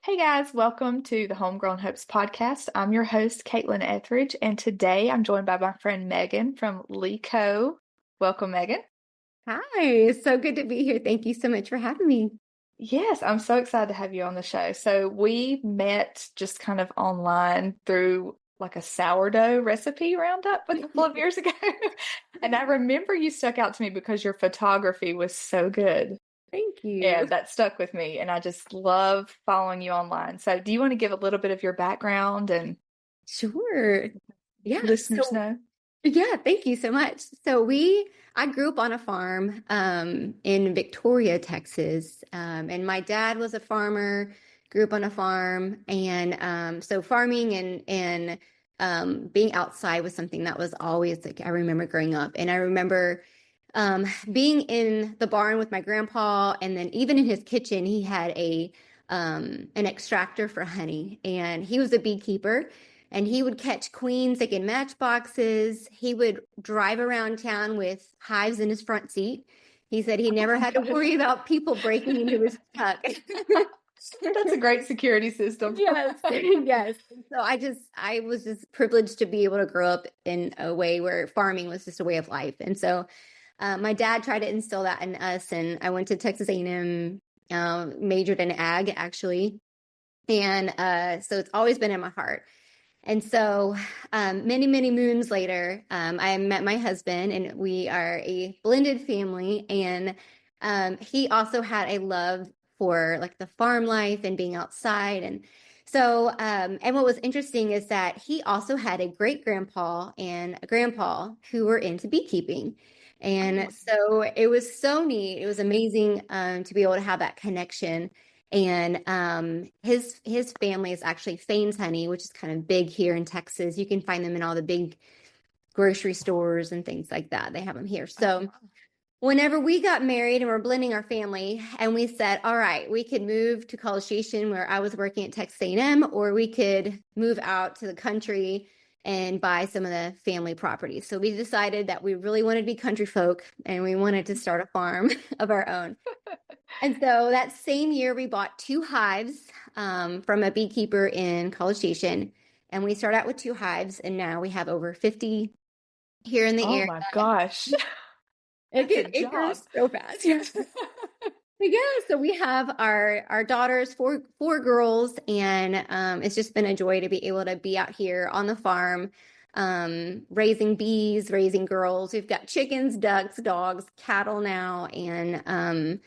Hey guys, welcome to the Homegrown Hopes podcast. I'm your host, 𝐂𝐚𝐢𝐧𝐝, and today I'm joined by my friend Meagan from 𝐂𝐚𝐢𝐧𝐝. Welcome, Meagan. Hi, it's so good to be here. Thank you so much for having me. Yes, I'm so excited to have you on the show. So we met just kind of online through like a sourdough recipe roundup a couple of years ago. And I remember you stuck out to me because your photography was so good. Thank you. And that stuck with me, and I just love following you online. So, do you want to give a little bit of your background and Sure. Yeah. listeners know? Thank you so much. I grew up on a farm in Victoria, Texas. And my dad was a farmer, grew up on a farm. And so farming and being outside was something that was always like, I remember growing up. And I remember being in the barn with my grandpa, and then even in his kitchen, he had an extractor for honey, and he was a beekeeper, and he would catch queens like in matchboxes. He would drive around town with hives in his front seat. He said he Oh never my had to gosh. worry about people breaking into his truck. That's a great security system. Yes, yes. So I was just privileged to be able to grow up in a way where farming was just a way of life. And so my dad tried to instill that in us, and I went to Texas A&M, majored in ag actually. And so it's always been in my heart. And so many, many moons later, I met my husband, and we are a blended family. And he also had a love for like the farm life and being outside. And so, and what was interesting is that he also had a great grandpa and a grandpa who were into beekeeping. And so it was so neat. It was amazing to be able to have that connection. And his family is actually Fane's honey, which is kind of big here in Texas. You can find them in all the big grocery stores and things like that. They have them here. So whenever we got married and we're blending our family, and we said, all right, we could move to College Station where I was working at Texas A&M, or we could move out to the country and buy some of the family properties. So we decided that we really wanted to be country folk, and we wanted to start a farm of our own. And so that same year, we bought 2 hives from a beekeeper in College Station. And we started out with 2 hives, and now we have over 50 here in the Oh area. my gosh. That's a It job. grows so fast. Yes. So we have our daughters, four girls, and it's just been a joy to be able to be out here on the farm, raising bees, raising girls. We've got chickens, ducks, dogs, cattle now, and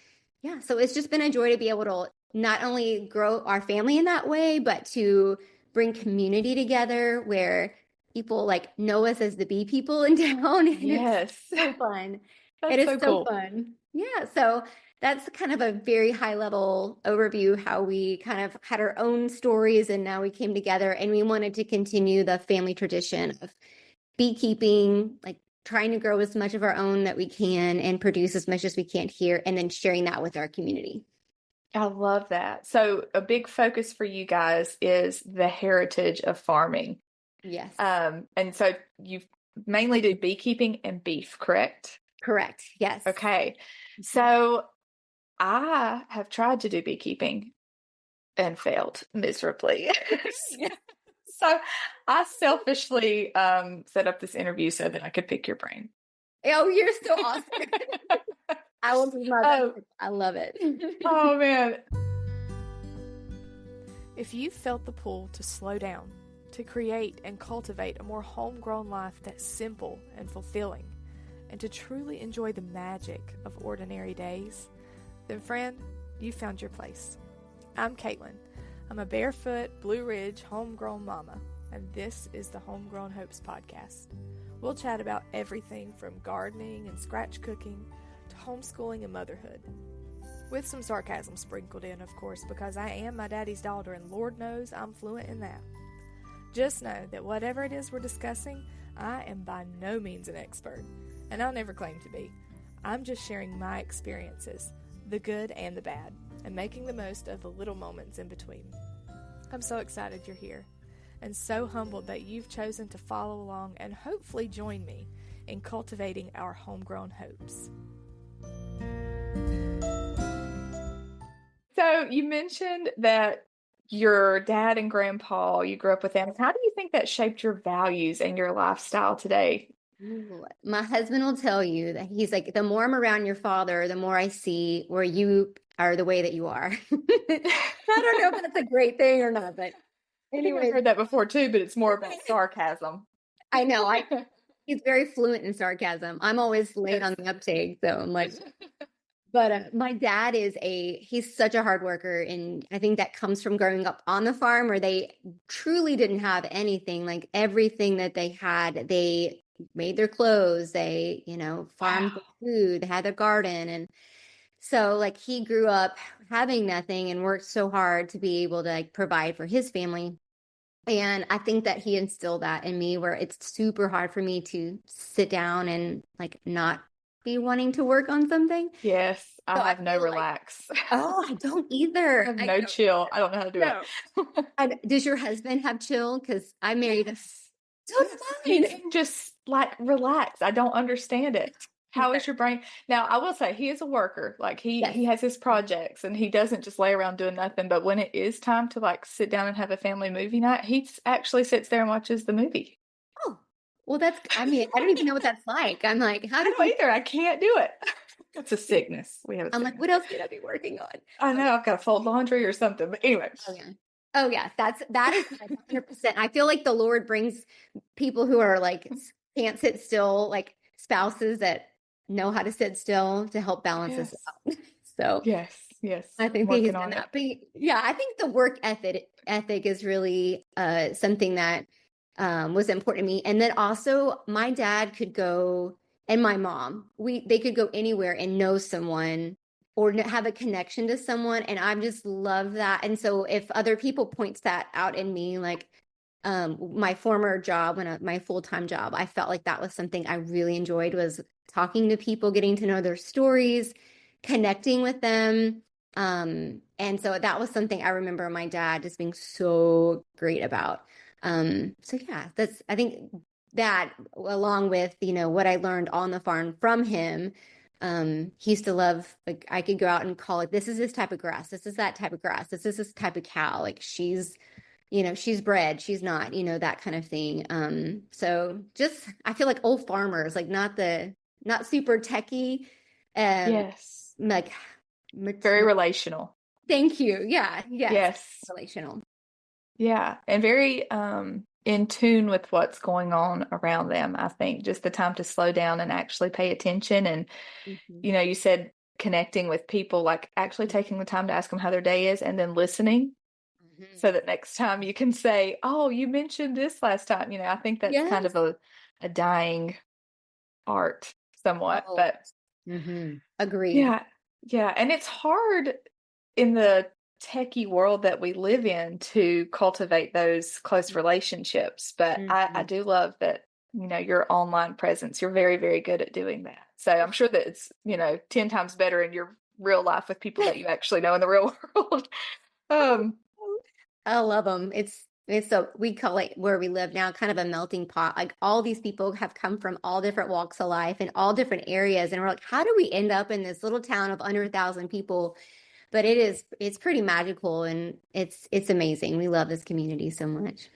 so it's just been a joy to be able to not only grow our family in that way, but to bring community together where people like know us as the bee people in town. And Yes. it's so fun. It That's is so so cool. fun. Yeah. So that's kind of a very high level overview, how we kind of had our own stories, and now we came together and we wanted to continue the family tradition of beekeeping, like trying to grow as much of our own that we can and produce as much as we can here, and then sharing that with our community. I love that. So, a big focus for you guys is the heritage of farming. Yes. And so you mainly do beekeeping and beef, correct? Correct. Yes. Okay. So I have tried to do beekeeping and failed miserably. So I selfishly set up this interview so that I could pick your brain. Oh, you're so awesome. I will do my best. I love it. Oh, man. If you felt the pull to slow down, to create and cultivate a more homegrown life that's simple and fulfilling, and to truly enjoy the magic of ordinary days, then friend, you found your place. I'm Caitlin. I'm a barefoot, Blue Ridge, homegrown mama, and this is the Homegrown Hopes podcast. We'll chat about everything from gardening and scratch cooking to homeschooling and motherhood. With some sarcasm sprinkled in, of course, because I am my daddy's daughter, and Lord knows I'm fluent in that. Just know that whatever it is we're discussing, I am by no means an expert, and I'll never claim to be. I'm just sharing my experiences, the good and the bad, and making the most of the little moments in between. I'm so excited you're here, and so humbled that you've chosen to follow along and hopefully join me in cultivating our homegrown hopes. So you mentioned that your dad and grandpa, you grew up with them. How do you think that shaped your values and your lifestyle today? Ooh, my husband will tell you that he's like, the more I'm around your father, the more I see where you are the way that you are. I don't know if that's a great thing or not, but I think I've anyway, heard that before too, but it's more about sarcasm. I know he's very fluent in sarcasm. I'm always late on Yes. the uptake, so I'm like, but my dad he's such a hard worker. And I think that comes from growing up on the farm where they truly didn't have anything. Like everything that they had, they made their clothes, they, farmed Wow. the food, they had a garden. And so like he grew up having nothing and worked so hard to be able to like provide for his family. And I think that he instilled that in me where it's super hard for me to sit down and like not be wanting to work on something. Yes, I So I have no feel like, relax. oh, I don't I either. have no chill. I don't know how to do No. it. And does your husband have chill? Because I married a Yes. so Yes. He fine. can just like relax. I don't understand it. How is your brain? Now, I will say he is a worker. Like Yes. he has his projects and he doesn't just lay around doing nothing. But when it is time to like sit down and have a family movie night, actually sits there and watches the movie. Oh, well, I don't even know what that's like. I'm like, how I do don't either. I can't do it. It's a sickness. We have a I'm like, sickness. what else could I be working on? I know I've got to fold laundry or something. But anyway. Oh yeah. Oh yeah. That is 100%. I feel like the Lord brings people who are like can't sit still, like spouses that know how to sit still to help balance us Yes. out. So Yes. Yes. I think I'm that he's working done on it. that. But yeah, I think the work ethic is really something that was important to me. And then also my dad could go and my mom, they could go anywhere and know someone or have a connection to someone. And I just love that. And so if other people points that out in me, like my former job, my full-time job, I felt like that was something I really enjoyed was talking to people, getting to know their stories, connecting with them. And so that was something I remember my dad just being so great about. So yeah, I think that along with, what I learned on the farm from him, he used to love, like, I could go out and call it, this is this type of grass. This is that type of grass. This is this type of cow. Like she's bred, she's not, that kind of thing. So just, I feel like old farmers, like not super techie, Yes. like, Very relational. thank you. Yeah. Yes. Yes. Relational. Yeah. And very in tune with what's going on around them, I think. Just the time to slow down and actually pay attention. And, Mhm. you said connecting with people, like actually taking the time to ask them how their day is and then listening Mhm. so that next time you can say, oh, you mentioned this last time. I think that's kind Yes. of a dying art somewhat. Oh, But agreed. yeah. Yeah. And it's hard in the techie world that we live in to cultivate those close relationships. But I Mhm. do love that, your online presence, you're very, very good at doing that. So I'm sure that it's, 10 times better in your real life with people that you actually know in the real world. Um, I love them. We call it where we live now kind of a melting pot. Like all these people have come from all different walks of life and all different areas. And we're like, how do we end up in this little town of under 1,000 people? But it's pretty magical and it's amazing. We love this community so much.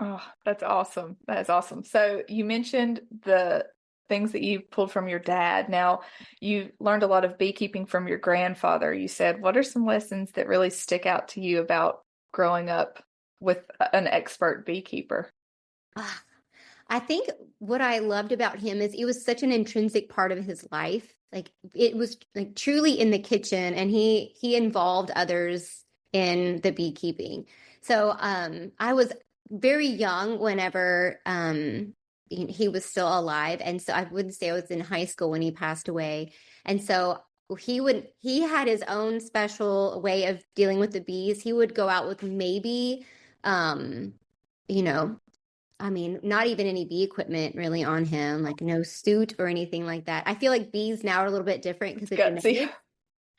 oh, that's awesome. That is awesome. So you mentioned the things that you pulled from your dad. Now, you learned a lot of beekeeping from your grandfather. You said, what are some lessons that really stick out to you about growing up with an expert beekeeper? Ah, I think what I loved about him is it was such an intrinsic part of his life. Like it was like truly in the kitchen and he involved others in the beekeeping. So I was very young whenever he was still alive. And so I wouldn't say I was in high school when he passed away. And so he had his own special way of dealing with the bees. He would go out with maybe you know, I mean, not even any bee equipment really on him, like no suit or anything like that. I feel like bees now are a little bit different because of Gutsy. genetics.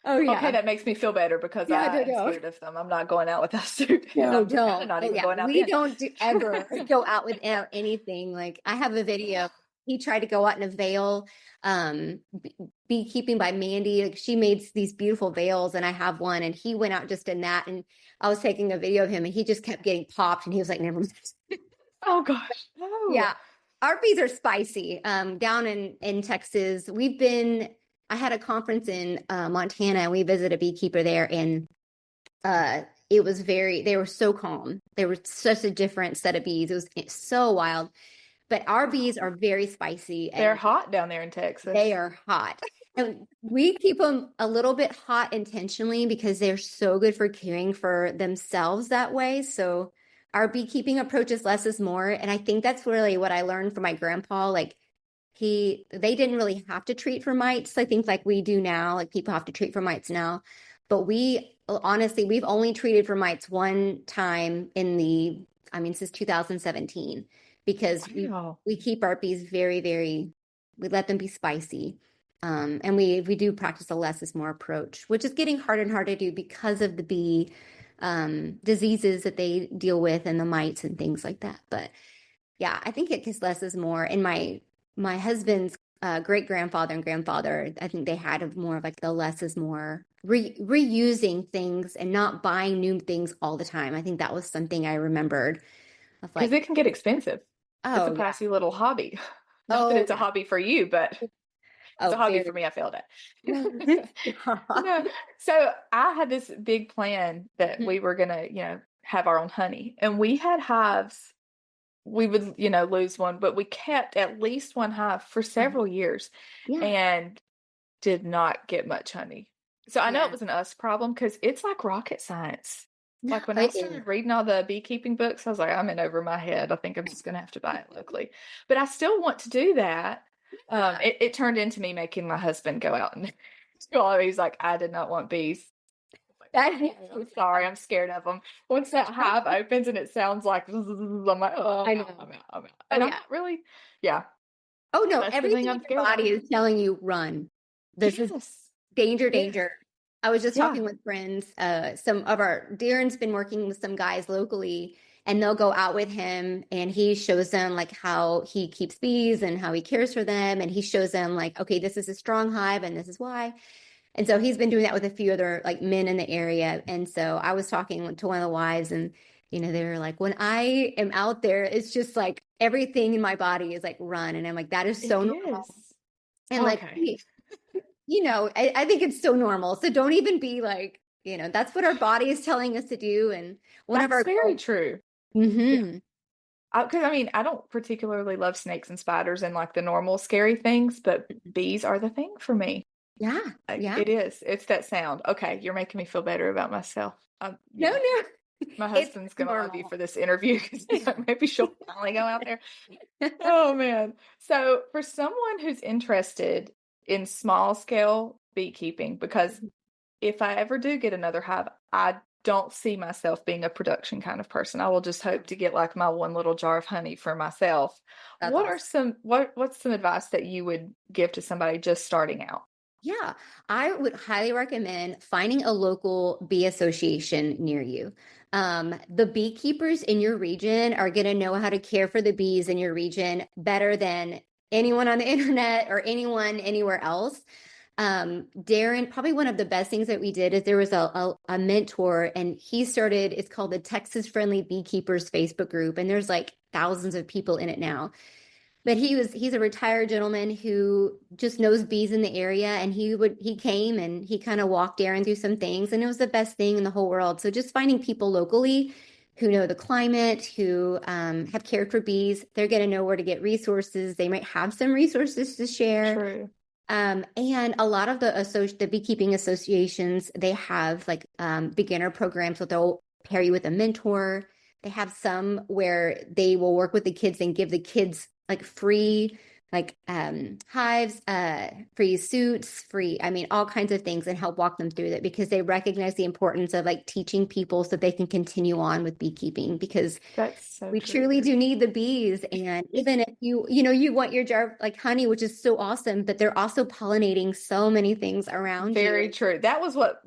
Oh Okay, yeah. that makes me feel better because Yeah, I no, am no. scared of them. I'm not going out with a suit, and No, I'm kind of don't. not Oh even yeah. going out We then. don't ever go out without anything. Like I have a video he tried to go out in a veil, beekeeping by Mandy. Like she made these beautiful veils, and I have one, and he went out just in that, and I was taking a video of him, and he just kept getting popped, and he was like, never mind. Oh gosh. No. Yeah. Our bees are spicy. Down in Texas, I had a conference in Montana, and we visited a beekeeper there, and they were so calm. They were such a different set of bees. It's so wild. But our bees are very spicy. They're hot down there in Texas. They are hot. And we keep them a little bit hot intentionally because they're so good for caring for themselves that way. So our beekeeping approach is less is more. And I think that's really what I learned from my grandpa. Like they didn't really have to treat for mites. I think like we do now, like people have to treat for mites now. But honestly, we've only treated for mites one time since 2017, because we keep our bees very, very, we let them be spicy. And we do practice a less is more approach, which is getting harder and harder to do because of the bee diseases that they deal with and the mites and things like that. But yeah, I think it gets less is more. And my husband's great grandfather and grandfather, I think they had more of like the less is more, reusing things and not buying new things all the time. I think that was something I remembered. Because it can get expensive. Oh, it's a pricey little hobby. Not that it's a hobby for you, but it's a hobby for me. I failed at. No. So I had this big plan that we were gonna, have our own honey, and we had hives. We would, lose one, but we kept at least one hive for several years, and did not get much honey. So I know it was an us problem because it's like rocket science. Like when I started reading all the beekeeping books, I was like, I'm in over my head. I think I'm just going to have to buy it locally. But I still want to do that. It turned into me making my husband go out and do all. He's like, I did not want bees. I'm sorry, I'm scared of them. Once that hive opens and it sounds like, I'm like, oh, I'm out. And I'm not really, Oh no, everything in your body is telling you run. This is danger. I was just talking with friends. Some of Darren's been working with some guys locally, and they'll go out with him, and he shows them like how he keeps bees and how he cares for them. And he shows them like, okay, this is a strong hive and this is why. And so he's been doing that with a few other like men in the area. And so I was talking to one of the wives, and they were like, when I am out there, it's just like everything in my body is like run. And I'm like, that is so normal. And I think it's so normal. So don't even be like, that's what our body is telling us to do. And that's very true. Mm-hmm. Because I don't particularly love snakes and spiders and like the normal scary things, but bees are the thing for me. Yeah. It is. It's that sound. Okay. You're making me feel better about myself. No. My husband's going to love you for this interview because maybe she'll finally go out there. Oh man. So for someone who's interested in small scale beekeeping, because if I ever do get another hive, I don't see myself being a production kind of person. I will just hope to get like my one little jar of honey for myself. What's some advice that you would give to somebody just starting out? Yeah, I would highly recommend finding a local bee association near you. The beekeepers in your region are going to know how to care for the bees in your region better than anyone on the internet or anyone anywhere else. Darren, probably one of the best things that we did is there was a mentor, and he started, it's called the Texas Friendly Beekeepers Facebook group. And there's like thousands of people in it now. But he's a retired gentleman who just knows bees in the area, and he came and he kind of walked Darren through some things, and it was the best thing in the whole world. So just finding people locally who know the climate, who have cared for bees, they're going to know where to get resources. They might have some resources to share. True. And a lot of the beekeeping associations, they have like beginner programs, so they'll pair you with a mentor. They have some where they will work with the kids and give the kids like free hives, free suits, all kinds of things, and help walk them through that, because they recognize the importance of like teaching people so they can continue on with beekeeping, because we truly do need the bees. And even if you want your jar of like honey, which is so awesome, but they're also pollinating so many things around. Very true. That was what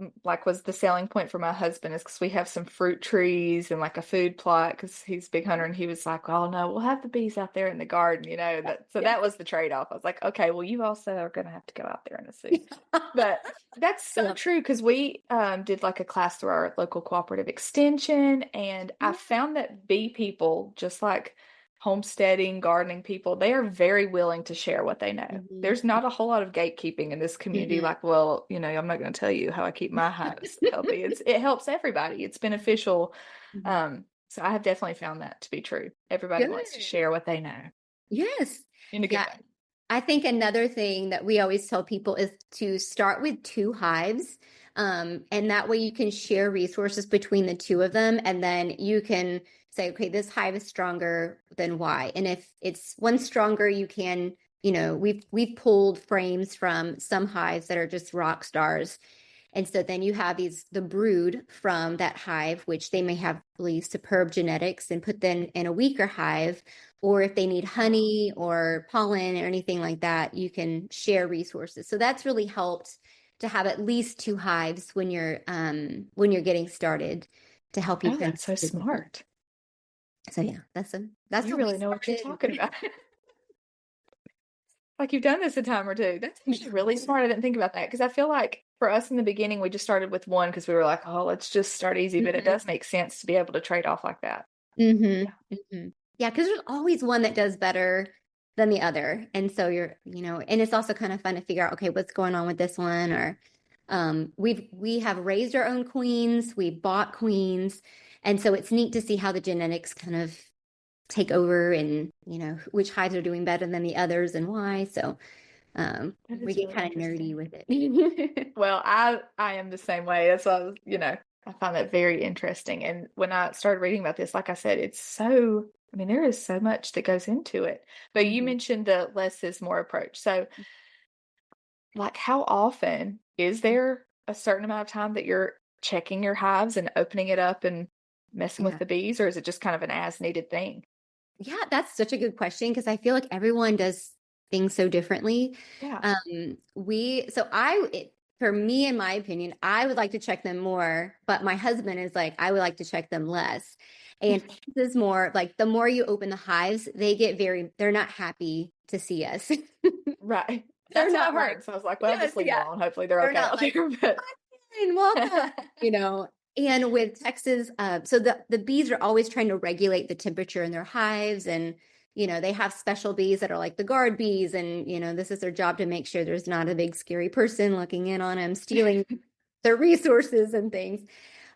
was the selling point for my husband, is because we have some fruit trees and like a food plot, because he's a big hunter, and he was like, oh no, we'll have the bees out there in the garden, that was was the trade-off. I was like, okay, well, you also are going to have to go out there in a suit. But that's so true, because we did like a class through our local cooperative extension, and I found that bee people, just like homesteading, gardening people, they are very willing to share what they know. There's not a whole lot of gatekeeping in this community. Like, well, I'm not going to tell you how I keep my hives healthy. It helps everybody. It's beneficial. So I have definitely found that to be true. Everybody wants to share what they know. Yes. In a good way. I think another thing that we always tell people is to start with 2 hives. And that way you can share resources between the 2 of them. And then you can say, okay, this hive is stronger than Y. And if it's one stronger, you can, we've pulled frames from some hives that are just rock stars. And so then you have the brood from that hive, which they may have really superb genetics, and put them in a weaker hive. Or if they need honey or pollen or anything like that, you can share resources. So that's really helped to have at least 2 hives when you're getting started, to help you. Oh, that's so smart. So yeah, that's you really know what you're talking about. Like, you've done this a time or two. That's actually really smart. I didn't think about that, because I feel like for us in the beginning, we just started with 1 because we were like, oh, let's just start easy. But it does make sense to be able to trade off like that. Yeah, because there's always one that does better than the other. And so and it's also kind of fun to figure out, okay, what's going on with this one? Or we have raised our own queens, we bought queens. And so it's neat to see how the genetics kind of take over, and, which hives are doing better than the others and why. So we get kind of nerdy with it. Well, I am the same way. That's why I find that very interesting. And when I started reading about this, like I said, there is so much that goes into it. But you mentioned the less is more approach. So, like, how often is there a certain amount of time that you're checking your hives and opening it up and messing with the bees, or is it just kind of an as needed thing? Yeah, that's such a good question, because I feel like everyone does things so differently. Yeah. For me, in my opinion, I would like to check them more, but my husband is like, I would like to check them less. And this is more like, the more you open the hives, they're not happy to see us. Right. That's what I've heard. So I was like, well, just leave them alone. Hopefully they're okay out there. But welcome, and with Texas, so the bees are always trying to regulate the temperature in their hives, and they have special bees that are like the guard bees, and this is their job to make sure there's not a big scary person looking in on them, stealing their resources and things.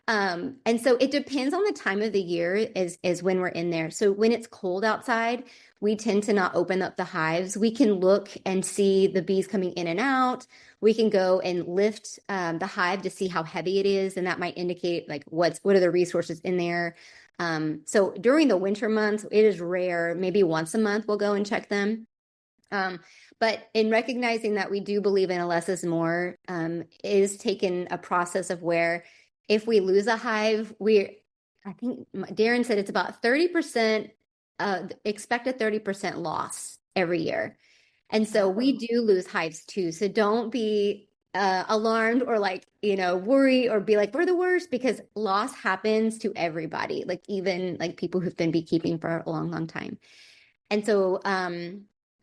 And so it depends on the time of the year is when we're in there. So when it's cold outside, we tend to not open up the hives. We can look and see the bees coming in and out. We can go and lift the hive to see how heavy it is, and that might indicate like what are the resources in there. So during the winter months, it is rare. Maybe once a month we'll go and check them. But in recognizing that we do believe in a less is more, is taken a process of where if we lose a hive, I think Darren said it's about 30%, expect a 30% loss every year. And so we do lose hives too. So don't be alarmed or worry or be like, we're the worst, because loss happens to everybody, like even like people who've been beekeeping for a long, long time. And so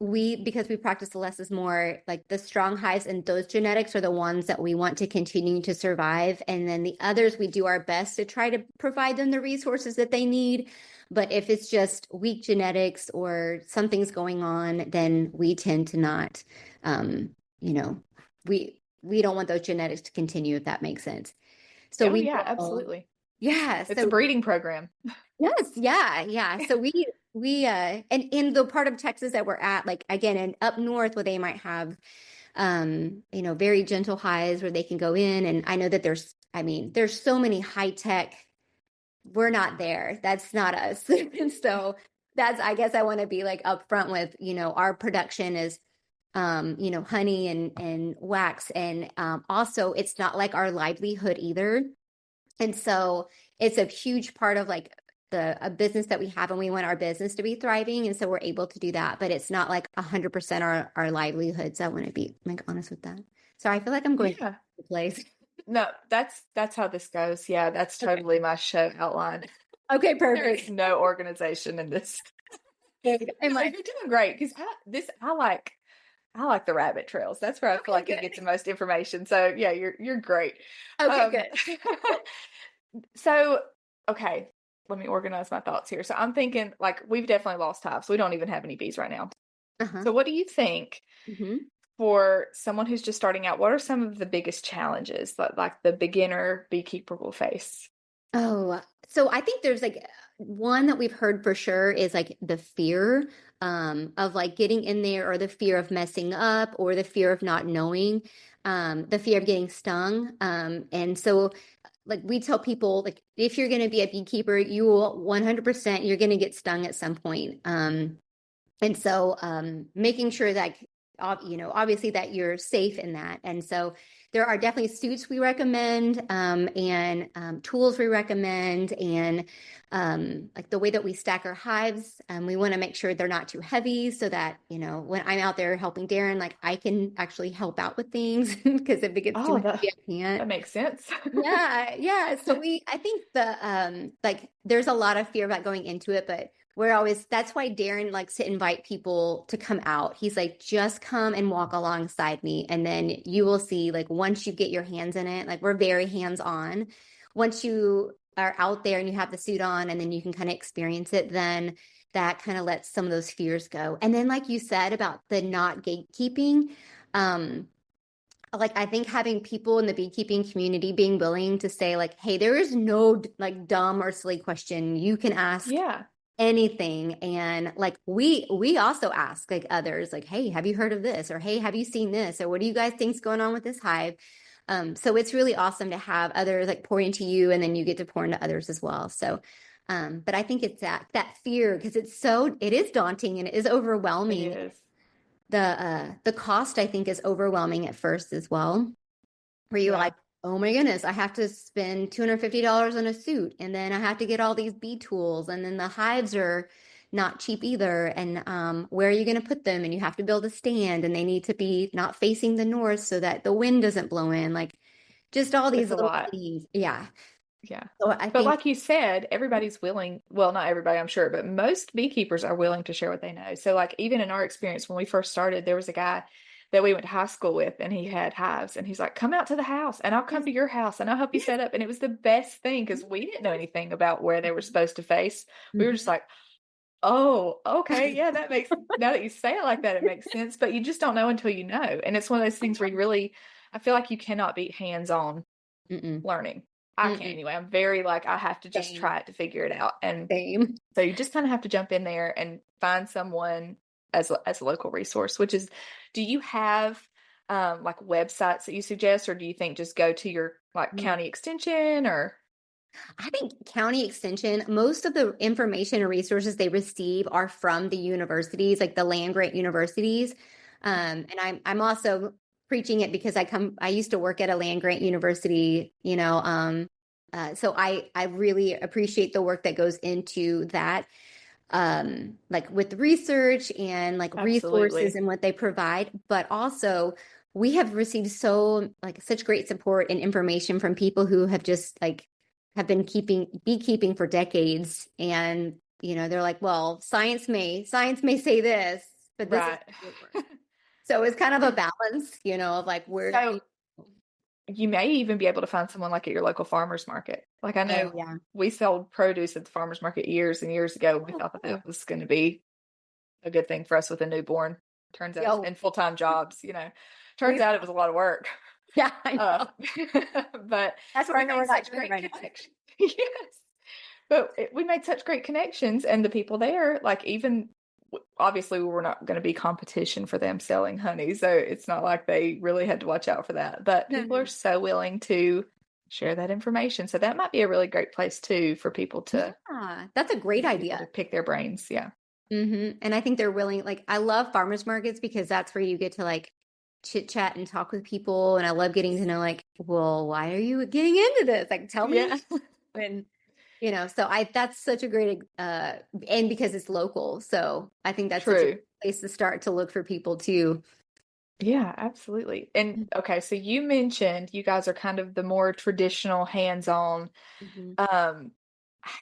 because we practice the less is more, like the strong hives and those genetics are the ones that we want to continue to survive. And then the others, we do our best to try to provide them the resources that they need. But if it's just weak genetics or something's going on, then we tend to not, we don't want those genetics to continue, if that makes sense. So absolutely. Yeah. It's a breeding program. Yes. Yeah. So and in the part of Texas that we're at, like again, and up north where they might have, very gentle hives where they can go in. And I know that there's so many high tech. We're not there. That's not us. And so I guess I want to be like upfront with, our production is, honey and wax. And also it's not like our livelihood either. And so it's a huge part of like a business that we have, and we want our business to be thriving. And so we're able to do that, but it's not like 100% our livelihood. So I want to be like honest with that. So I feel like I'm going to the place. No, that's how this goes. Yeah, that's totally my show outline. Okay, perfect. There's no organization in this. I'm like, you're doing great because I like the rabbit trails. That's where I feel like you get the most information. So yeah, you're great. okay, good. So okay, let me organize my thoughts here. So I'm thinking like we've definitely lost hives. We don't even have any bees right now. Uh-huh. So what do you think Mm-hmm. for someone who's just starting out? What are some of the biggest challenges that like the beginner beekeeper will face? Oh, so I think there's like one that we've heard for sure is like the fear of like getting in there, or the fear of messing up, or the fear of not knowing, the fear of getting stung. And so like we tell people, like if you're going to be a beekeeper, you will 100% you're going to get stung at some point. And so making sure that obviously that you're safe in that. And so there are definitely suits we recommend, and tools we recommend, and like the way that we stack our hives, we want to make sure they're not too heavy, so that when I'm out there helping Darren, like I can actually help out with things, because if it gets too Oh, heavy, I can't. that makes sense. Yeah. So I think like there's a lot of fear about going into it, but that's why Darren likes to invite people to come out. He's like, just come and walk alongside me. And then you will see, like, once you get your hands in it, like we're very hands on. Once you are out there and you have the suit on, and then you can kind of experience it, then that kind of lets some of those fears go. And then, like you said about the not gatekeeping, like I think having people in the beekeeping community being willing to say like, hey, there is no like dumb or silly question. You can ask Yeah. anything. And like we also ask like others, like, hey, have you heard of this? Or hey, have you seen this? Or what do you guys think's going on with this hive? So it's really awesome to have others like pour into you, and then you get to pour into others as well. So but I think it's that fear, because it is daunting and it is overwhelming. It is. The cost, I think, is overwhelming at first as well, where you're Yeah. like, oh my goodness, I have to spend $250 on a suit, and then I have to get all these bee tools, and then the hives are not cheap either, and where are you going to put them? And you have to build a stand, and they need to be not facing the north so that the wind doesn't blow in, like just all these It's a little lot. things. Yeah. Yeah. So I But think, like you said, everybody's willing. Well, not everybody, I'm sure, but most beekeepers are willing to share what they know. So, like, even in our experience, when we first started, there was a guy that we went to high school with, and he had hives. And he's like, come out to the house, and I'll come to your house, and I'll help you set up. And it was the best thing because we didn't know anything about where they were supposed to face. We were just like, oh, okay. Yeah, now that you say it like that, it makes sense. But you just don't know until you know. And it's one of those things where I feel like you cannot be hands on Mm-mm. learning. I can't Mm-mm. anyway. I'm very like, I have to just Same. try it to figure it out. And Same. so you just kind of have to jump in there and find someone as a local resource, which is, do you have like websites that you suggest, or do you think just go to your like county extension or? I think county extension, most of the information and resources they receive are from the universities, like the land grant universities. And I'm also preaching it because I used to work at a land grant university, so I really appreciate the work that goes into that, like with research and like resources Absolutely. and what they provide. But also we have received such great support and information from people who have just like have been beekeeping for decades, and they're like, well, science may say this, but this is Right. so it's kind of a balance, of like where So you may even be able to find someone like at your local farmer's market. Like I know yeah. we sold produce at the farmer's market years and years ago. We thought that was going to be a good thing for us with a newborn. Turns out, and full-time jobs, turns out it was a lot of work. Yeah, I know. But that's where I know we're not doing it right now. Yes. But we made such great connections, and the people there, like even obviously we were not going to be competition for them selling honey, so it's not like they really had to watch out for that. But people are so willing to share that information, so that might be a really great place too for people to. Yeah, that's a great idea. To pick their brains, yeah. And I think they're willing. Like I love farmers markets because that's where you get to like chit chat and talk with people, and I love getting to know like, well, why are you getting into this? Like, tell me. And so that's such a great and because it's local, so I think that's such a great place to start to look for people too. Yeah, absolutely. And okay, so you mentioned you guys are kind of the more traditional hands-on.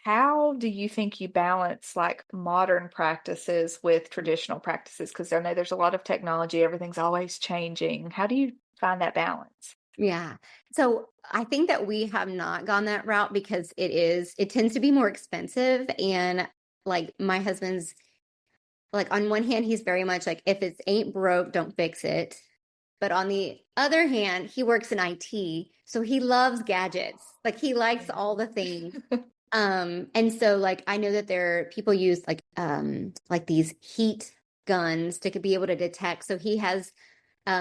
how do you think you balance like modern practices with traditional practices? Because I know there's a lot of technology, everything's always changing. How do you find that balance? Yeah. So I think that we have not gone that route because it tends to be more expensive. And like my husband's like on one hand, he's very much like, if it ain't broke, don't fix it. But on the other hand, he works in IT, so he loves gadgets. Like he likes all the things. And so like I know that people use like these heat guns to be able to detect. So he has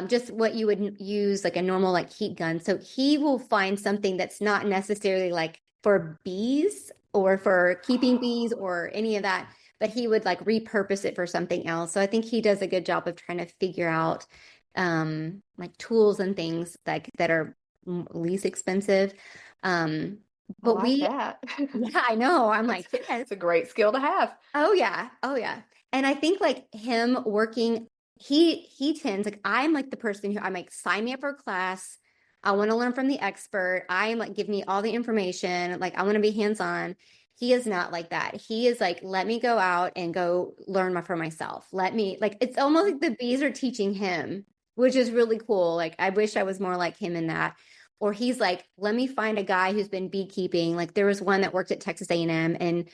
just what you would use like a normal like heat gun. So he will find something that's not necessarily like for bees or for keeping bees or any of that, but he would like repurpose it for something else. So I think he does a good job of trying to figure out like tools and things like that are least expensive. Um, I but like that. yeah, I know. I'm That's, like, yes. it's a great skill to have. Oh yeah. Oh yeah. And I think like him working, he tends like I'm like the person who I'm like, sign me up for a class. I want to learn from the expert. I'm like, give me all the information. Like I want to be hands-on. He is not like that. He is like, let me go out and go learn for myself. Let me like it's almost like the bees are teaching him, which is really cool. Like I wish I was more like him in that. Or he's like, let me find a guy who's been beekeeping. Like there was one that worked at Texas A&M and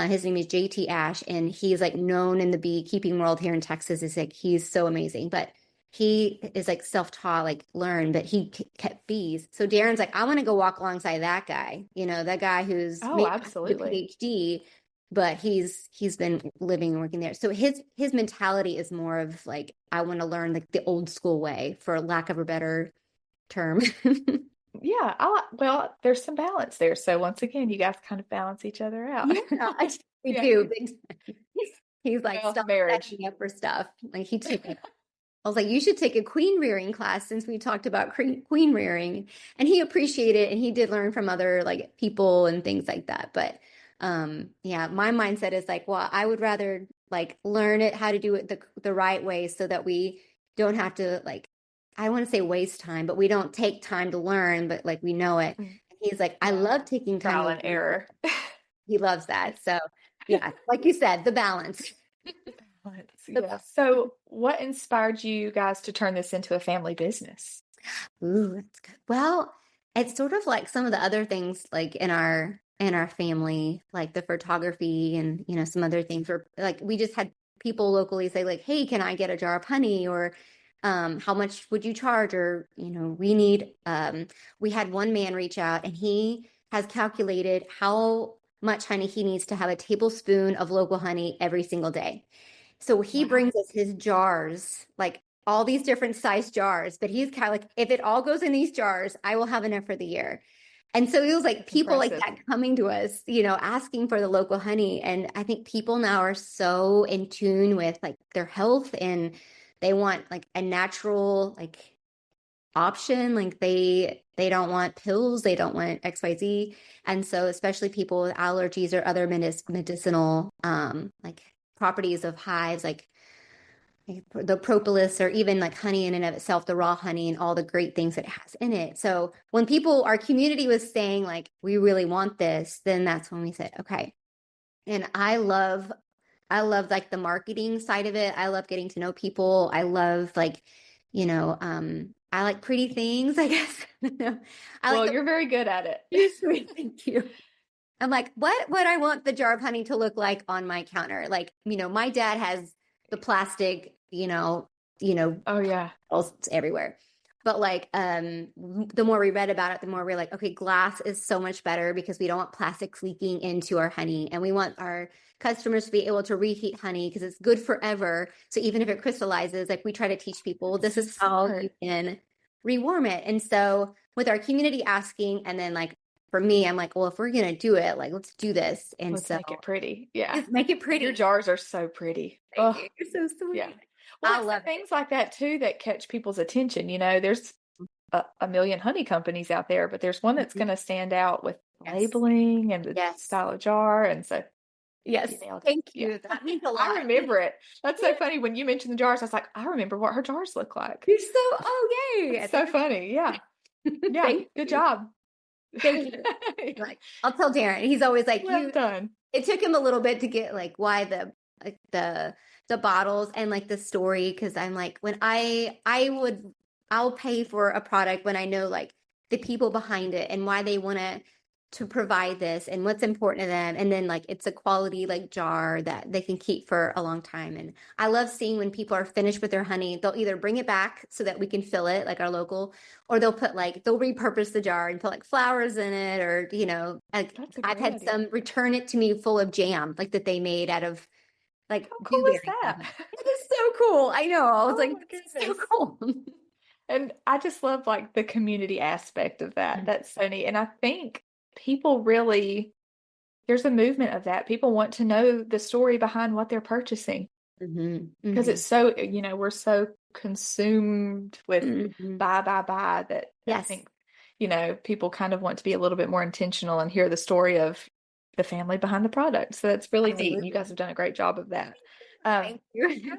his name is JT Ash, and he's like known in the beekeeping world here in Texas. Is like he's so amazing, but he is like self-taught, like learned, but he kept bees. So Darren's like, I want to go walk alongside that guy. You know, that guy who's Oh, maybe the absolutely. PhD, but he's been living and working there. So his mentality is more of like, I want to learn like the old school way, for lack of a better term. Yeah, well, there's some balance there. So once again, you guys kind of balance each other out. Yeah, we Yeah. do. He's like, Well, stop marriage. setting me up for stuff. Like he took I was like, you should take a queen rearing class since we talked about queen rearing. And he appreciated it and he did learn from other like people and things like that. But yeah, my mindset is like, well, I would rather like learn it how to do it the right way so that we don't have to like I don't want to say waste time, but we don't take time to learn, but like we know it. Mm, He's like, I yeah. love taking time Trial to and learn. error. He loves that. So yeah, like you said, the balance. Yeah. So what inspired you guys to turn this into a family business? Ooh, that's good. Well, it's sort of like some of the other things like in our family, like the photography and some other things where like we just had people locally say like, "Hey, can I get a jar of honey?" or how much would you charge? Or, we had one man reach out and he has calculated how much honey he needs to have a tablespoon of local honey every single day. So he Wow. brings us his jars, like all these different size jars, but he's kind of like, if it all goes in these jars, I will have enough for the year. And so it was like people like Impressive. that coming to us, asking for the local honey. And I think people now are so in tune with like their health and they want like a natural like option. Like they don't want pills, they don't want XYZ. And so especially people with allergies or other medicinal like properties of hives, like the propolis or even like honey in and of itself, the raw honey and all the great things that it has in it. So when our community was saying like, we really want this, then that's when we said, okay. And I love like the marketing side of it. I love getting to know people. I love like, I like pretty things, I guess. I like Well, you're very good at it. Thank you. I'm like, what would I want the jar of honey to look like on my counter? Like, my dad has the plastic, Oh, yeah. bottles everywhere. But like, the more we read about it, the more we're like, okay, glass is so much better because we don't want plastics leaking into our honey. And we want our customers to be able to reheat honey because it's good forever. So even if it crystallizes, like we try to teach people, this is how you can rewarm it. And so with our community asking, and then like, for me, I'm like, well, if we're going to do it, like, let's do this. And Let's so make it pretty. Yeah. just make it pretty. Your jars are so pretty. Thank Oh, you. You're so sweet. yeah. Well, I it's love the things like that too that catch people's attention. There's a million honey companies out there, but there's one that's it. going to stand out with Yes. labeling and the Yes. style of jar. And so Yes. you nailed it. Thank Yeah. you. That means a lot. I remember it. That's so funny. When you mentioned the jars, I was like, I remember what her jars look like. You're so, oh, yay. It's so funny. Yeah. Yeah. Thank Good you. job. Thank you. Like, I'll tell Darren. He's always like, Well done. It took him a little bit to get like why the bottles and like the story, because I'm like, when I'll pay for a product when I know like the people behind it and why they want to provide this and what's important to them, and then like it's a quality like jar that they can keep for a long time. And I love seeing when people are finished with their honey, they'll either bring it back so that we can fill it like our local, or they'll repurpose the jar and put like flowers in it, or like I've had some return it to me full of jam like that they made out of like how cool is that? It is so cool. I know. I was like, it's so cool. And I just love like the community aspect of that. That's so neat. And I think people really, there's a movement of that. People want to know the story behind what they're purchasing. Because it's so, we're so consumed with buy that I think, people kind of want to be a little bit more intentional and hear the story of the family behind the product. So that's really neat. And you guys have done a great job of that. Thank you. How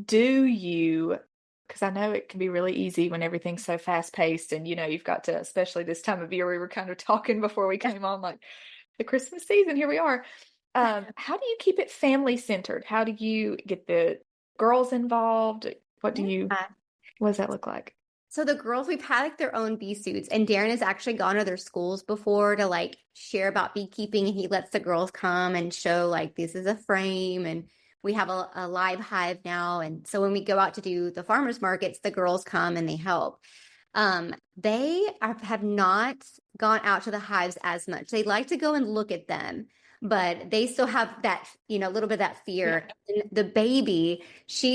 do you, because I know it can be really easy when everything's so fast paced and, you've got to, especially this time of year, we were kind of talking before we came on, like the Christmas season, here we are. How do you keep it family centered? How do you get the girls involved? What does that look like? So the girls, we've had like their own bee suits, and Darren has actually gone to their schools before to like share about beekeeping, and he lets the girls come and show like this is a frame, and we have a live hive now. And so when we go out to do the farmers markets, the girls come and they help. They have not gone out to the hives as much. They like to go and look at them, but they still have that, a little bit of that fear. Yeah. And the baby,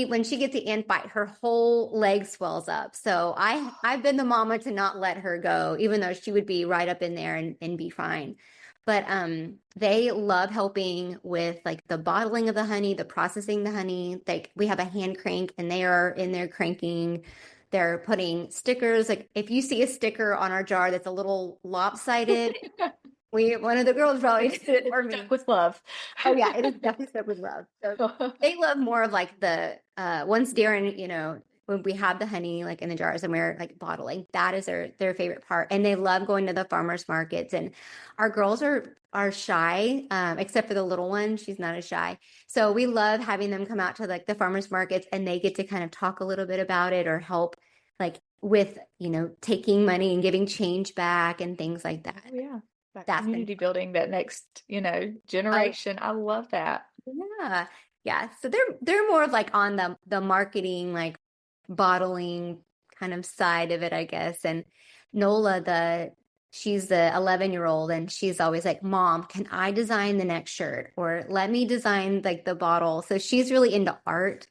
when she gets the ant bite, her whole leg swells up. So I've been the mama to not let her go, even though she would be right up in there and be fine. But they love helping with like the bottling of the honey, the processing the honey. Like we have a hand crank, and they are in there cranking. They're putting stickers. Like if you see a sticker on our jar that's a little lopsided, one of the girls probably did it for me. Stuck with love. Oh yeah, it is definitely stuck with love. So they love more of like the once Darren, when we have the honey like in the jars and we're like bottling, that is their favorite part. And they love going to the farmers markets. And our girls are shy, except for the little one. She's not as shy. So we love having them come out to like the farmers markets, and they get to kind of talk a little bit about it or help like with, taking money and giving change back and things like that. Oh, yeah. That's community building, that next, generation. I love that. Yeah. Yeah. So they're more of like on the marketing, like bottling kind of side of it, I guess. And Nola, she's the 11-year-old, and she's always like, Mom, can I design the next shirt? Or let me design like the bottle. So she's really into art.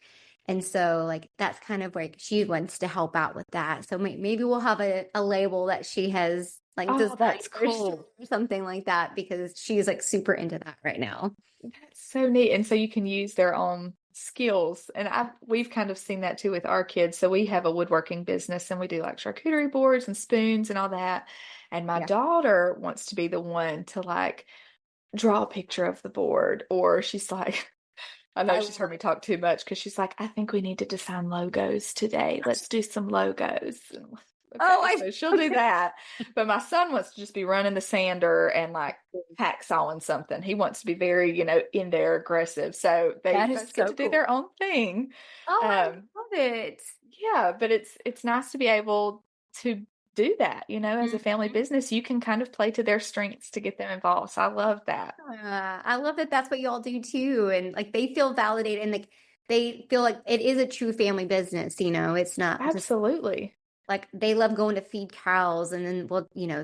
And so like, that's kind of like, she wants to help out with that. So maybe we'll have a label that she has like, that's cool, or something like that, because she's like super into that right now. That's so neat. And so you can use their own skills. And we've kind of seen that too with our kids. So we have a woodworking business, and we do like charcuterie boards and spoons and all that. And my daughter wants to be the one to like draw a picture of the board, or she's like, I know she's heard me talk too much, because she's like, I think we need to design logos today. Let's do some logos. Okay, so she'll do that. But my son wants to just be running the sander and like hacksawing something. He wants to be very, in there aggressive. So they get to do their own thing. Oh, I love it. Yeah, but it's nice to be able to do that, as a family business. You can kind of play to their strengths to get them involved. So I love that. I love that that's what y'all do too. And like they feel validated, and like they feel like it is a true family business, it's not absolutely. Like they love going to feed cows, and then,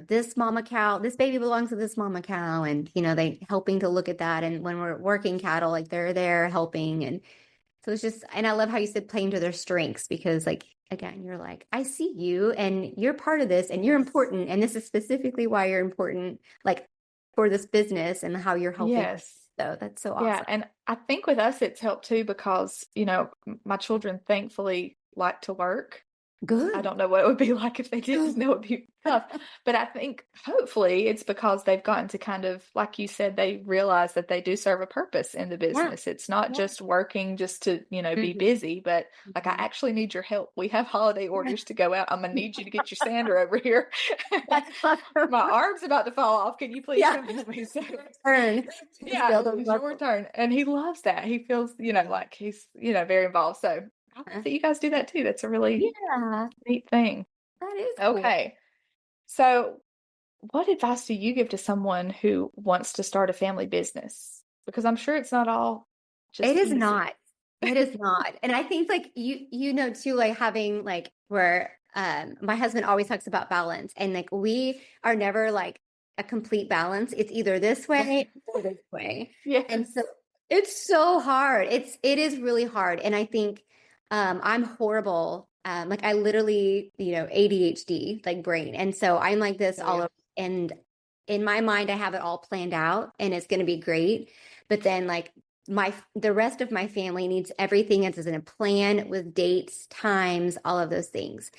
this mama cow, this baby belongs to this mama cow. And, they helping to look at that. And when we're working cattle, like they're there helping. And so it's just, and I love how you said playing to their strengths, because like, again, you're like, I see you and you're part of this and you're important. And this is specifically why you're important, like for this business and how you're helping. Yes. So that's so awesome. Yeah. And I think with us, it's helped too, because, my children thankfully like to work. Good. I don't know what it would be like if they didn't know it'd be tough. But I think hopefully it's because they've gotten to kind of, like you said, they realize that they do serve a purpose in the Yeah. business. It's not Yeah. just working just to, be Mhm. busy, but like, I Mhm. actually need your help. We have holiday orders to go out. I'm gonna need you to get your sander over here. That's awesome. My arm's about to fall off. Can you please Yeah. come help me? So, Turn. Just yeah, build a it's your turn. And he loves that. He feels, like he's, very involved. So I love that you guys do that too. That's a really Yeah, neat thing. that is cool. Okay. So, what advice do you give to someone who wants to start a family business? Because I'm sure it's not all It just is easy. not. It is not. And I think like you know too, like having like where my husband always talks about balance and like we are never like a complete balance. It's either this way or this way. Yes. And so it's so hard. It is really hard. And I think I'm horrible. Like I literally, ADHD like brain. And so I'm like this Oh, all yeah. over and in my mind I have it all planned out and it's gonna be great. But then like the rest of my family needs everything as in a plan with dates, times, all of those things.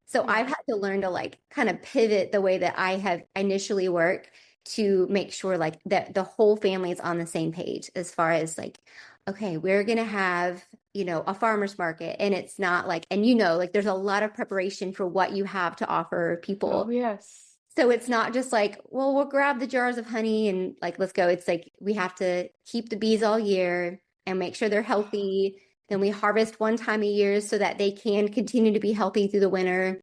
So Yeah. I've had to learn to like kind of pivot the way that I have initially worked to make sure like that the whole family is on the same page as far as like, okay, we're gonna have, a farmer's market and it's not like, and like there's a lot of preparation for what you have to offer people. Oh, yes. So it's not just like, well, we'll grab the jars of honey and like, let's go. It's like we have to keep the bees all year and make sure they're healthy. Then we harvest one time a year so that they can continue to be healthy through the winter.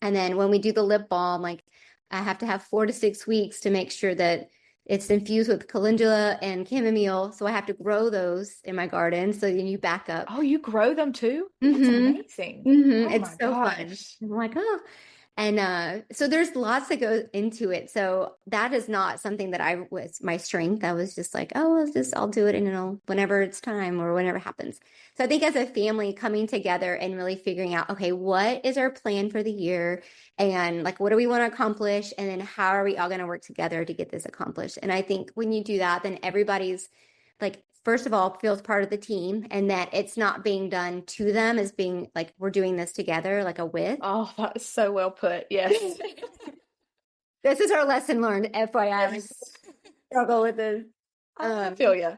And then when we do the lip balm, like I have to have 4 to 6 weeks to make sure that it's infused with calendula and chamomile. So I have to grow those in my garden. So then you back up. Oh, you grow them too? That's Mm-hmm. amazing. Mm-hmm. Oh my It's so fun. gosh. I'm like, oh, and so there's lots that go into it. So that is not something that I was my strength. I was just like, oh, I'll do it, and whenever it's time or whenever it happens. So I think as a family coming together and really figuring out, okay, what is our plan for the year, and like what do we want to accomplish, and then how are we all going to work together to get this accomplished? And I think when you do that, then everybody's like first of all feels part of the team and that it's not being done to them as being like we're doing this together like a with. Oh, that is so well put. Yes. This is our lesson learned, FYI. Yes. Struggle with this. I feel you.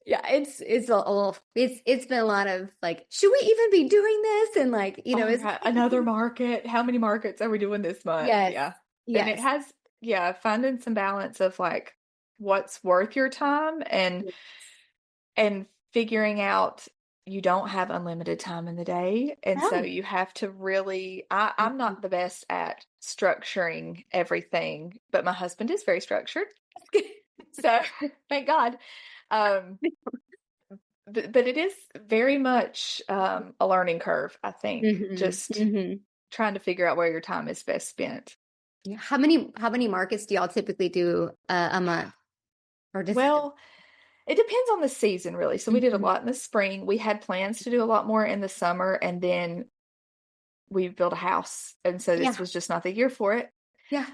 Yeah, it's a little it's been a lot of like, should we even be doing this? And like, it's Right. Another market. How many markets are we doing this month? yes, Yeah. And it yes, has, finding some balance of like what's worth your time and figuring out you don't have unlimited time in the day. And so no. you have to really, I'm not the best at structuring everything, but my husband is very structured. So thank God. Um, but it is very much a learning curve, I think, just trying to figure out where your time is best spent. Yeah. How many markets do y'all typically do a month? Or just Well, it depends on the season, really. So we did a lot in the spring. We had plans to do a lot more in the summer, and then we built a house, and so this was just not the year for it. Yeah.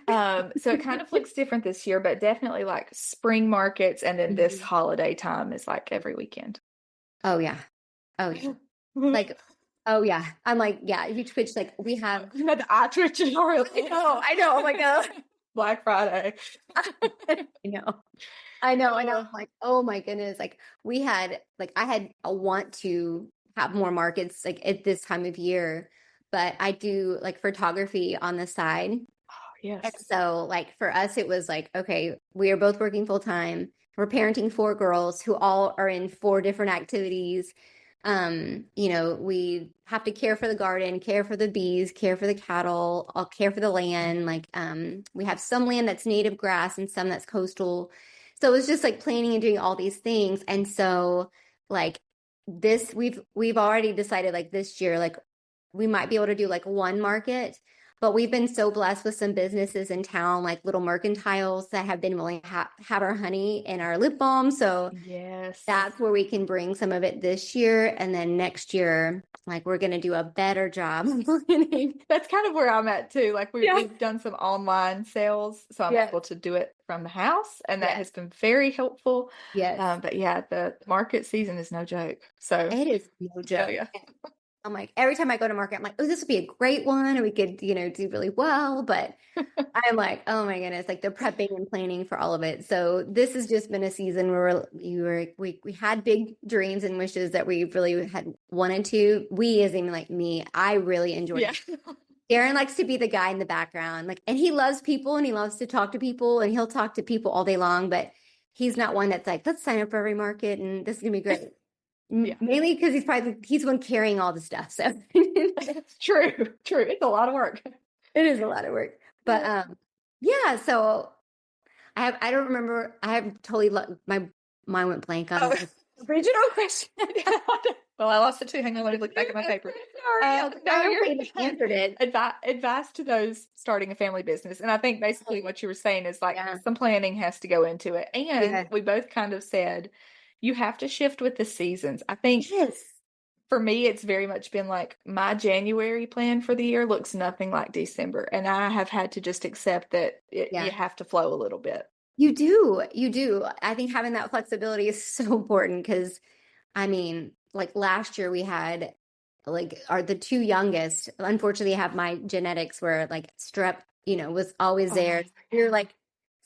So it kind of looks different this year, but definitely like spring markets, and then this holiday time is like every weekend. Oh yeah. Oh yeah. Like, oh yeah. I'm like, yeah, if you twitch, like we have the eye twitching already. I know. Oh my God. Black Friday. I know. I'm like, oh my goodness. Like we had, like I had a want to have more markets like at this time of year, but I do like photography on the side. Oh, yes. And so like for us, it was like, okay, we are both working full time. We're parenting 4 girls who all are in 4 different activities. We have to care for the garden, care for the bees, care for the cattle, I'll care for the land. Like, we have some land that's native grass and some that's coastal. So it's just like planning and doing all these things. And so like this, we've already decided like this year, like we might be able to do like one market, but we've been so blessed with some businesses in town, like little mercantiles that have been willing to have our honey and our lip balm. So yes, that's where we can bring some of it this year. And then next year, like we're going to do a better job. That's kind of where I'm at too. Like we've done some online sales, so I'm able to do it from the house, and that has been very helpful. Yes. But yeah, the market season is no joke. So it is no joke. yeah. I'm like, every time I go to market, I'm like, oh, this would be a great one. And we could, you know, do really well. But I'm like, oh my goodness, like the prepping and planning for all of it. So this has just been a season where we had big dreams and wishes that we really had wanted to. We, as in like me, I really enjoyed it. Darren likes to be the guy in the background, like, and he loves people and he loves to talk to people and he'll talk to people all day long, but he's not one that's like, let's sign up for every market and this is gonna be great. Yeah. Mainly because he's the one carrying all the stuff. So It's true. It's a lot of work. It is a lot of work. But yeah, so I don't remember. I have totally my mind went blank on the original question. Well, I lost it too. Hang on, let me look back at my paper. No, you answered it. Advice to those starting a family business. And I think basically what you were saying is like some planning has to go into it. And we both kind of said you have to shift with the seasons. I think for me, it's very much been like my January plan for the year looks nothing like December. And I have had to just accept that you have to flow a little bit. You do. I think having that flexibility is so important because, I mean, like last year we had like the two youngest, unfortunately have my genetics where like strep, you know, was always there. You're like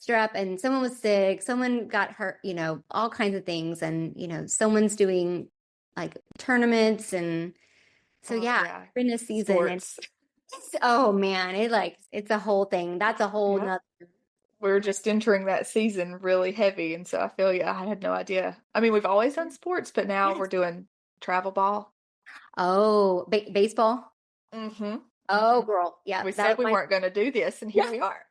strep and someone was sick, someone got hurt, you know, all kinds of things. And, you know, someone's doing like tournaments. And so, in a season. And, oh man, it's a whole thing. That's a whole nother. We're just entering that season really heavy. And so I feel I had no idea. I mean, we've always done sports, but now we're doing travel ball. Oh, baseball. Mm-hmm. Oh, girl. Yeah. We said we weren't going to do this, and here we are.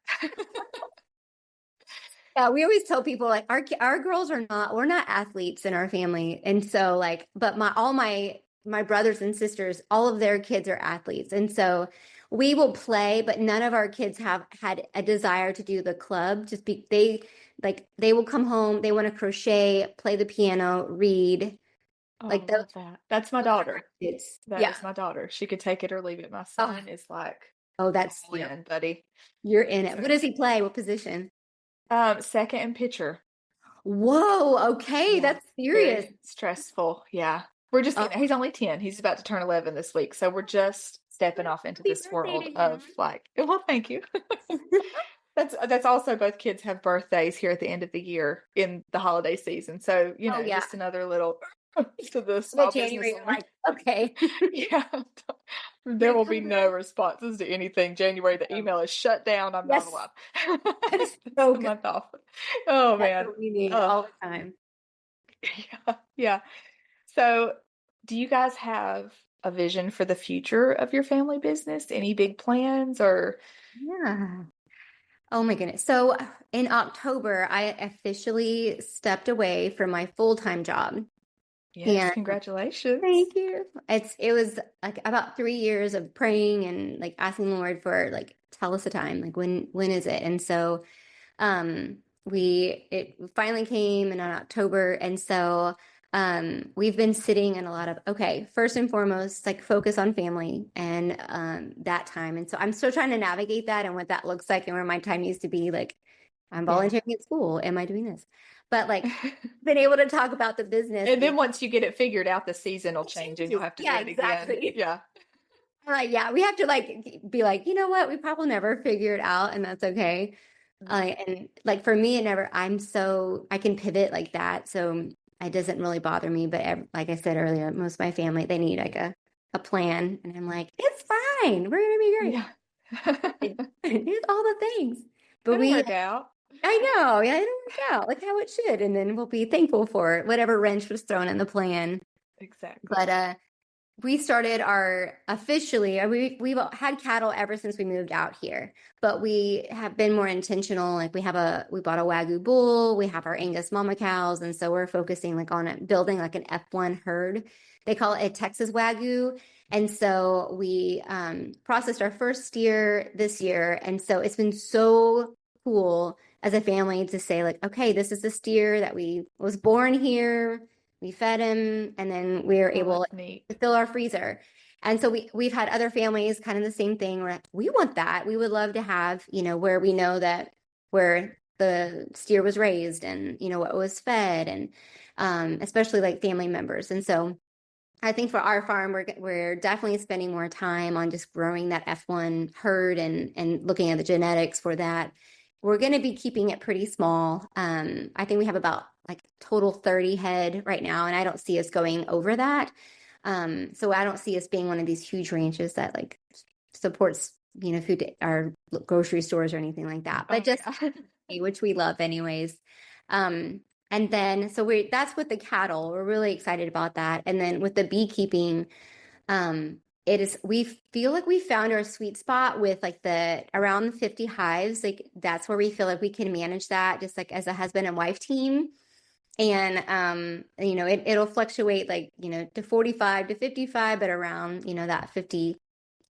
Yeah, we always tell people like our girls we're not athletes in our family. And so like, but all my brothers and sisters, all of their kids are athletes. And so we will play, but none of our kids have had a desire to do the club. They will come home, they want to crochet, play the piano, read. Like that. That's my daughter. That is my daughter. She could take it or leave it. My son is like, that's in, buddy. You're in it. What does he play? What position? Second and pitcher. Whoa. Okay. That's serious. Very stressful. Yeah. We're just, he's only 10. He's about to turn 11 this week. So we're just stepping off into this world of like, well, thank you. That's also both kids have birthdays here at the end of the year in the holiday season. So, you know, just another little to the small January, business. like, okay. There will be no responses to anything. January, the email is shut down. I'm not allowed. That is so good. Month off. Oh, man. What we need all the time. Yeah. So do you guys have a vision for the future of your family business? Any big plans or? Yeah. Oh my goodness. So in October, I officially stepped away from my full-time job. Yes, congratulations. Thank you. It was like about 3 years of praying and like asking the Lord for like, tell us a time, like when is it? And so it finally came in October. And so we've been sitting in a lot of, first and foremost, like focus on family and that time. And so I'm still trying to navigate that and what that looks like and where my time needs to be. Like I'm volunteering at school. Am I doing this? But like been able to talk about the business. And then once you get it figured out, the season will change and you'll have to do it exactly. again. Yeah. We have to like be like, you know what? We probably never figure it out and that's okay. And like for me, I can pivot like that. So it doesn't really bother me. But like I said earlier, most of my family, they need like a plan. And I'm like, it's fine. We're going to be great. Yeah. It's all the things. But it'll work out. I know. Yeah, it'll work out like how it should. And then we'll be thankful for it, whatever wrench was thrown in the plan. Exactly. But we started we've had cattle ever since we moved out here, but we have been more intentional. Like we bought a Wagyu bull, we have our Angus mama cows. And so we're focusing like on building like an F1 herd. They call it a Texas Wagyu. And so we processed our first steer this year. And so it's been so cool as a family to say like, okay, this is the steer that was born here. We fed him and then we were able to fill our freezer. And so we've had other families kind of the same thing where we want that. We would love to have, where we know that where the steer was raised and, what was fed and especially like family members. And so I think for our farm, we're definitely spending more time on just growing that F1 herd and looking at the genetics for that. We're going to be keeping it pretty small. I think we have about like total 30 head right now, and I don't see us going over that. So I don't see us being one of these huge ranches that like supports, food or grocery stores or anything like that. But just which we love anyways. And then that's with the cattle. We're really excited about that. And then with the beekeeping, we feel like we found our sweet spot with like around the 50 hives. Like that's where we feel like we can manage that just like as a husband and wife team. And it'll fluctuate like, to 45 to 55, but around, that 50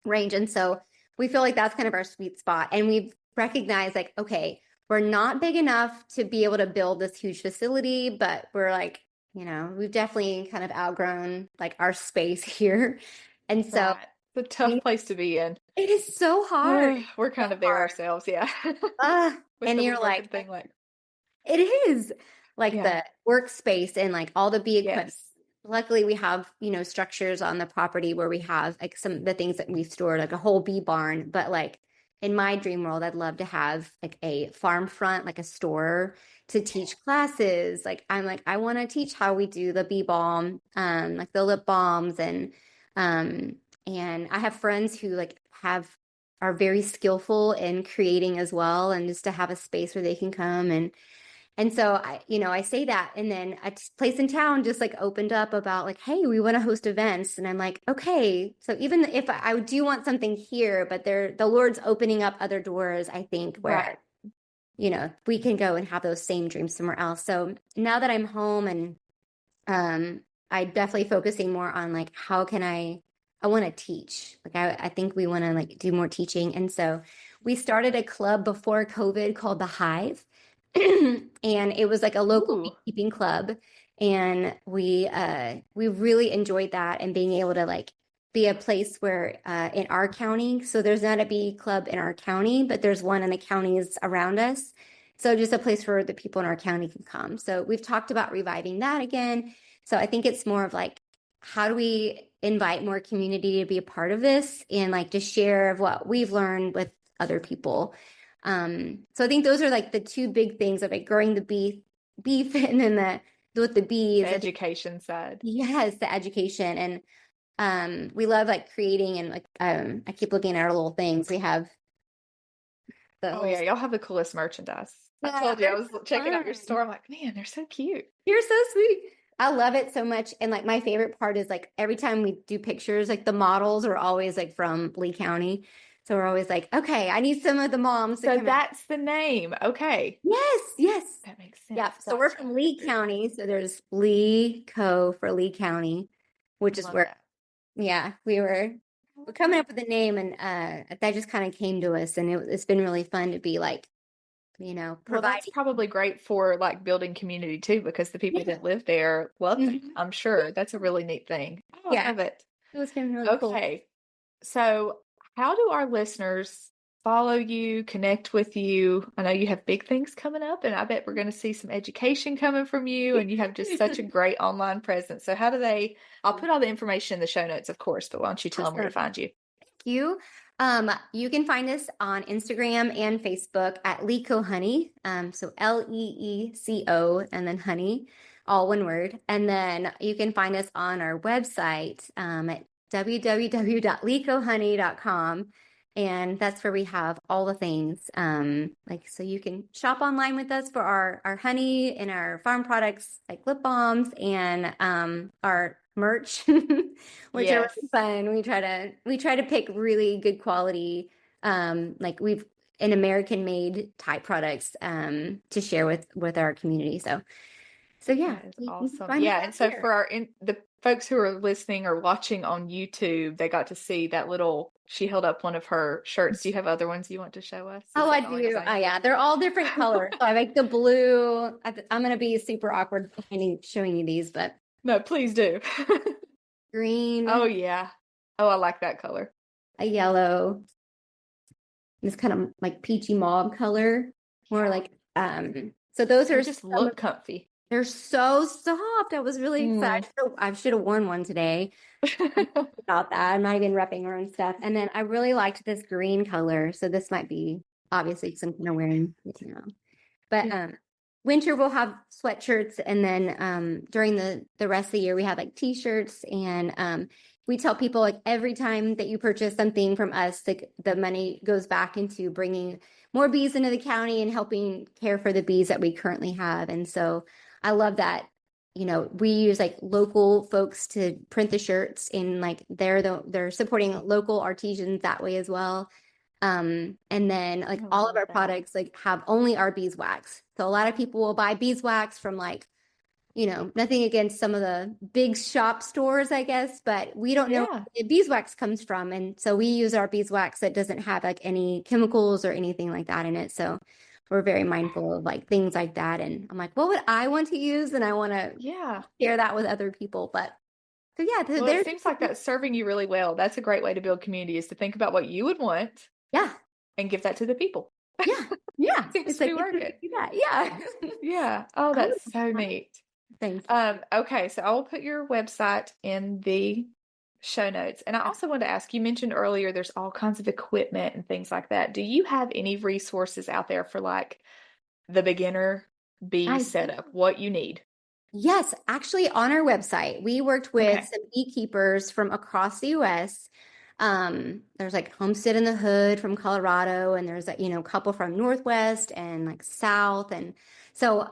range. And so we feel like that's kind of our sweet spot. And we've recognized like, okay, we're not big enough to be able to build this huge facility, but we're like, we've definitely kind of outgrown like our space here. And so right. It's a tough place to be in. It is so hard. We're kind of there ourselves. Yeah. And you're like, thing, like, it is like the workspace and like all the bee equipment. Yes. Luckily, we have, structures on the property where we have like some of the things that we've stored, like a whole bee barn. But like in my dream world, I'd love to have like a farm front, like a store to teach classes. Like I'm like, I want to teach how we do the bee balm, like the lip balms. And I have friends who like are very skillful in creating as well. And just to have a space where they can come and so I say that, and then a place in town just like opened up about like, hey, we want to host events, and I'm like, okay. So even if I do want something here, but the Lord's opening up other doors, I think, where we can go and have those same dreams somewhere else. So now that I'm home, and I definitely focusing more on like how can I want to teach. Like I think we want to like do more teaching, and so we started a club before COVID called the Hive. And it was like a local beekeeping club, and we really enjoyed that and being able to like be a place where in our county, so there's not a bee club in our county, but there's one in the counties around us, so just a place where the people in our county can come. So we've talked about reviving that again. So I think it's more of like, how do we invite more community to be a part of this and like to share of what we've learned with other people. So I think those are like the two big things of like growing the beef and then with the bees. The education side. Yes, the education. And we love like creating and like I keep looking at our little things. We have y'all have the coolest merchandise. I told you, I was checking out your store. I'm like, man, they're so cute. You're so sweet. I love it so much. And like my favorite part is like every time we do pictures, like the models are always like from Lee County. So we're always like, okay, I need some of the moms. So that's the name. Okay. Yes. That makes sense. Yeah. So we're from Lee County. So there's 𝐂𝐚𝐢𝐧 for Lee County, which is where, we're coming up with a name, and that just kind of came to us, and it's been really fun to be like, well, that's probably great for like building community too, because the people that live there love it. I'm sure that's a really neat thing. I love it. It was been really cool. Okay. So how do our listeners follow you, connect with you? I know you have big things coming up, and I bet we're going to see some education coming from you, and you have just such a great online presence. So how do I'll put all the information in the show notes, of course, but why don't you tell them where to find you? Thank you. You can find us on Instagram and Facebook at 𝐂𝐚𝐢𝐧 Honey. So LEECO and then honey, all one word. And then you can find us on our website at www.𝐂𝐚𝐢𝐧.com. And that's where we have all the things. So you can shop online with us for our honey and our farm products like lip balms and our merch, which are really fun. We try to pick really good quality, like we've an American made type products to share with our community. So yeah, that is awesome. Yeah, and so for the folks who are listening or watching on YouTube, they got to see that she held up one of her shirts. Do you have other ones you want to show us? I do. Yeah, they're all different colors. So I like the blue. I'm going to be super awkward showing you these, but no, please do. Green. Oh yeah. Oh, I like that color. A yellow. This kind of like peachy mauve color. More like so those are just look comfy. They're so soft. I was really excited. I should have worn one today. About that. I'm not even repping our own stuff. And then I really liked this green color. So this might be obviously something I'm wearing now. But winter we'll have sweatshirts, and then during the rest of the year we have like t-shirts, and we tell people like every time that you purchase something from us, the money goes back into bringing more bees into the county and helping care for the bees that we currently have. And so I love that, we use like local folks to print the shirts, and like they're supporting local artisans that way as well. And then like all of our products like have only our beeswax. So a lot of people will buy beeswax from like, nothing against some of the big shop stores, I guess, but we don't know where the beeswax comes from. And so we use our beeswax that doesn't have like any chemicals or anything like that in it. So we're very mindful of like things like that. And I'm like, what would I want to use? And I want to share that with other people. But so well, it seems like that's serving you really well. That's a great way to build community, is to think about what you would want. Yeah. And give that to the people. Yeah. Yeah. Seems to be working. Yeah. Yeah. Oh, that's so neat. Thanks. Okay, so I will put your website in the show notes. And I also wanted to ask, you mentioned earlier there's all kinds of equipment and things like that. Do you have any resources out there for like the beginner bee setup, what you need? Yes, actually on our website, we worked with some beekeepers from across the US. There's like Homestead in the Hood from Colorado, and there's a couple from Northwest and like South. And so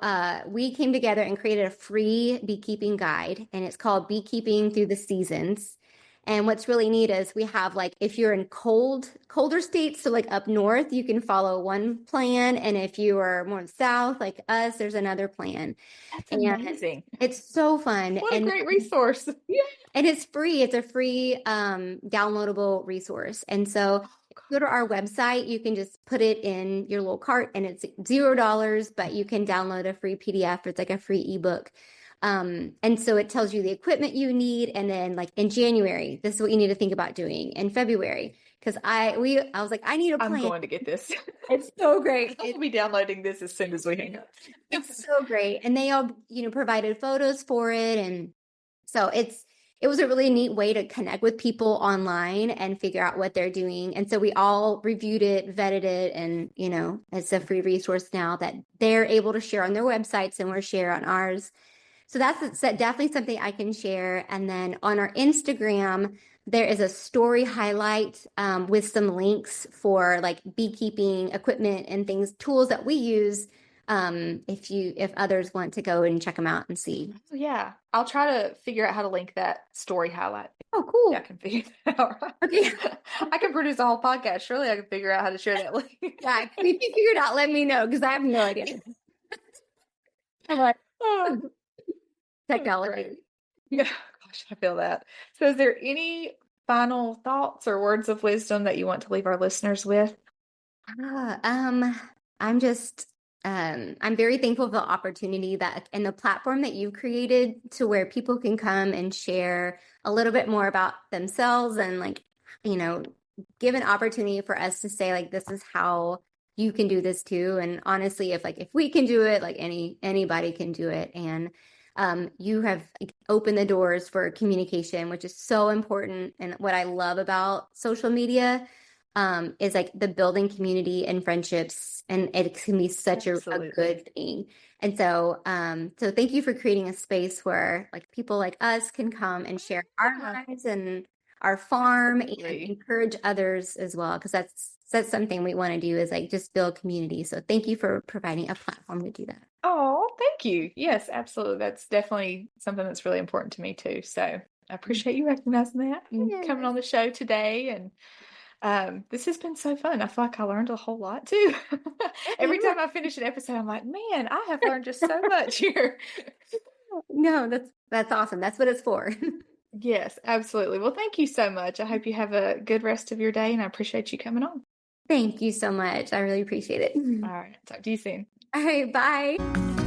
we came together and created a free beekeeping guide, and it's called Beekeeping Through the Seasons. And what's really neat is we have like, if you're in colder states, so like up north, you can follow one plan. And if you are more south, like us, there's another plan. That's amazing. It's so fun. What a great resource. Yeah. And it's free. It's a free downloadable resource. And so if you go to our website, you can just put it in your little cart, and it's $0, but you can download a free PDF. It's like a free ebook. And so it tells you the equipment you need. And then like in January, this is what you need to think about doing. In February, because I was like, I need a plan. I'm going to get this. It's so great. I'll be downloading this as soon as we hang up. It's so great. And they all, provided photos for it. And so it was a really neat way to connect with people online and figure out what they're doing. And so we all reviewed it, vetted it, and, it's a free resource now that they're able to share on their websites, and we're share on ours. So that's definitely something I can share. And then on our Instagram, there is a story highlight with some links for like beekeeping equipment and tools that we use. If others want to go and check them out and see. Yeah, I'll try to figure out how to link that story highlight. Oh, cool. Yeah, I can figure that out. Okay. I can produce a whole podcast. Surely I can figure out how to share that link. Yeah, if you figure it out, let me know, because I have no idea. I'm like, technology. Yeah, gosh, I feel that. So is there any final thoughts or words of wisdom that you want to leave our listeners with? I'm just I'm very thankful for the opportunity and the platform that you've created, to where people can come and share a little bit more about themselves, and like, give an opportunity for us to say like, this is how you can do this too. And honestly, if we can do it, like anybody can do it. And you have opened the doors for communication, which is so important. And what I love about social media is like the building community and friendships, and it can be such a good thing. And so thank you for creating a space where like people like us can come and share our lives and our farm, and encourage others as well, because that's something we want to do, is like just build community. So thank you for providing a platform to do that. Oh, thank you. Yes, absolutely. That's definitely something that's really important to me too. So I appreciate you recognizing that and coming on the show today. And this has been so fun. I feel like I learned a whole lot too. Every time I finish an episode, I'm like, man, I have learned just so much here. No, that's awesome. That's what it's for. Yes, absolutely. Well, thank you so much. I hope you have a good rest of your day, and I appreciate you coming on. Thank you so much. I really appreciate it. All right. Talk to you soon. All right. Bye.